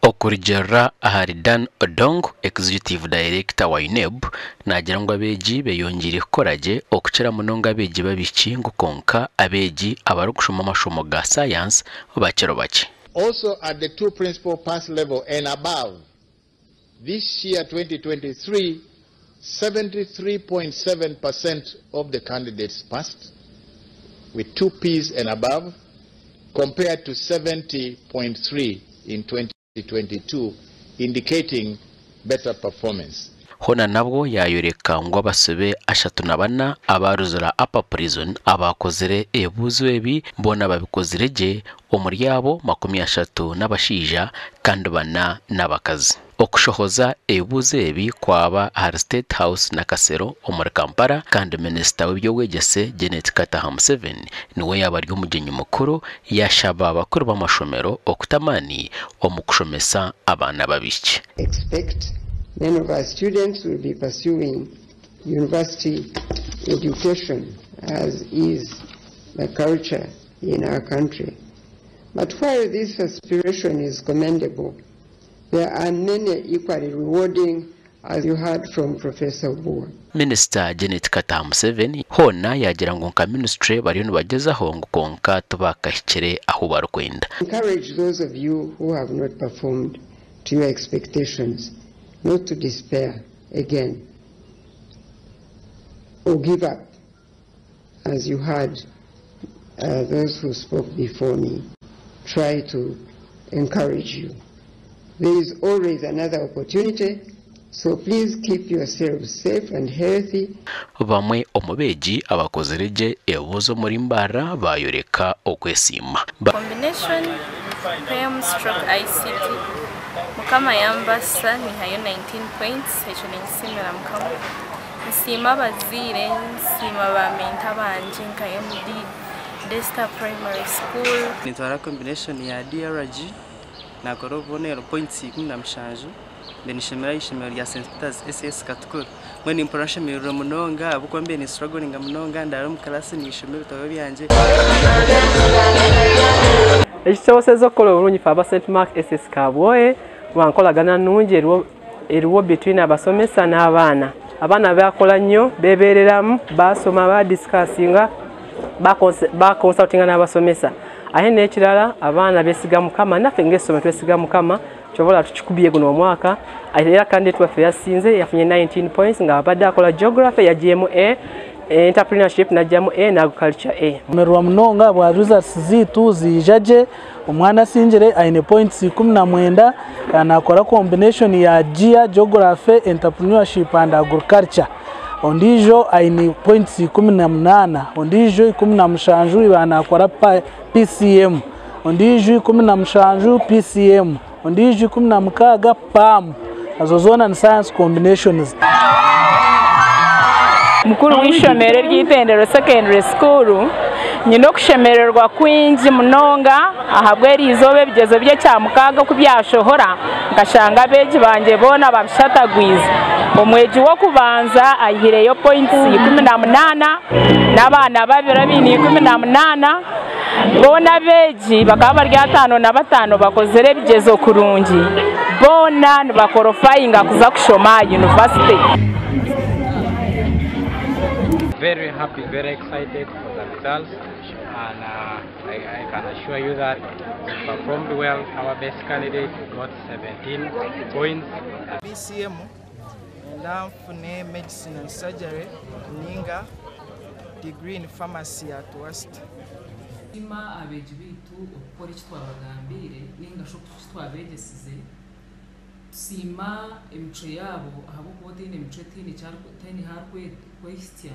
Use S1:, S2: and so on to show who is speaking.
S1: Okurigera ahari Dan Odong, Executive Director wa UNEB, nagira ngo abeegi beyongire korage okukira munonga abeegi babiki ngukonka abeegi abari kushoma amashomo ga science bakiro baki.
S2: Also at the two principal pass level and above, this year 2023, 73.7% of the candidates passed with 2 Ps and above, compared to 70.3 in 2022, indicating better performance.
S1: Hona nabwo yayoreka ngo abasebe 34 abaruzura upper prison abakozire ebuzo ebi mbona babikozire je omuryabo 30 n'abashija kandi bana n'abakazi. Okushohoza ebuzo ebi kwaba har State House na Kasero omuri Kampala kandi Minister w'ebyowegese Janet Kataham 7 niwe yabaryo umugenyi mukuru yashaba abakuru b'amashomero okutamani omukushomesa abana babiki.
S3: Many of our students will be pursuing university education, as is the culture in our country. But while this aspiration is commendable, there are many equally rewarding, as you heard from Professor Boer.
S1: Minister Janet Kataham 7 hona yagira ngo nka ministry bari no bagezaho ngo konka tubakahikire aho barukwenda.
S3: Encourage those of you who have not performed to your expectations not to despair again or give up, as you heard those who spoke before me try to encourage you. There is always another opportunity, so please keep yourselves safe and healthy.
S1: Bamwe omubeji abakozireje ebuzo muri mbara bayoreka okwesima.
S4: Combination PM/ICT mukama yambasa ni hayo 19 points echo ninsimira mukama nsima bazire nsima bamenta banje nkayo muri Desta Primary School.
S5: Nitwara combination ya DRG na korovonero points 17 benishemera ishemero ya St Peter's SS Katukuru mwene imporasha miriro munonga abukwambe ni struggling munonga ndaro mu class ni ishemero tawe byanje.
S6: Ekisoboze zokolo bulungi fa St Mark SS Kabwoye wankolagana nungi eriwo between abasomesa n'abaana. Abaana bakola nnyo bebereramu basoma ba discussinga ba consultinga n'abasomesa. Ahe n'ekirala abaana besiga mukama naffe ng'essomero twesiga mukama kyobola tukikubiye guno omwaka era kandi twaffe yasinze yafunye 19 points nga abadde akola geography ya GMA entrepreneurship na GMA na agriculture A.
S7: Merwa mnonga bwa results zitu zijaje omwana sinjire aine points 19 anakora combination ya geography entrepreneurship and agriculture. Ondijo aine points 18 ondijo 17 banakora PCM ondijo 17 PCM ondijo 16 PAM azozona and science combinations.
S8: Mukuru w'ishomero ry'Itendero Secondary School nyino kushemererwa kwinji munonga ahabweri izobe bigezo bye cyamukaga ku byashohora ngashanga beji banje bona babishatagwiza omweji wo kubanza ahireyo points 18 n'abana babira bini 18 bona beji bakaba bari 5 na 5 bakozire bigezo kurungi bona bakorofayinga kuza kushoma university.
S9: Very happy, very excited for the results, and I can assure you that we performed well. Our best candidate got 17 points.
S5: BCM and for medicine and surgery, Ninga, degree in pharmacy at West.
S10: Ima abejibitu okukora ekitwa bagambire ninga shokutwa abegesize sima emico yabo ahabo kodine emico tini cyari tini harwe kwestya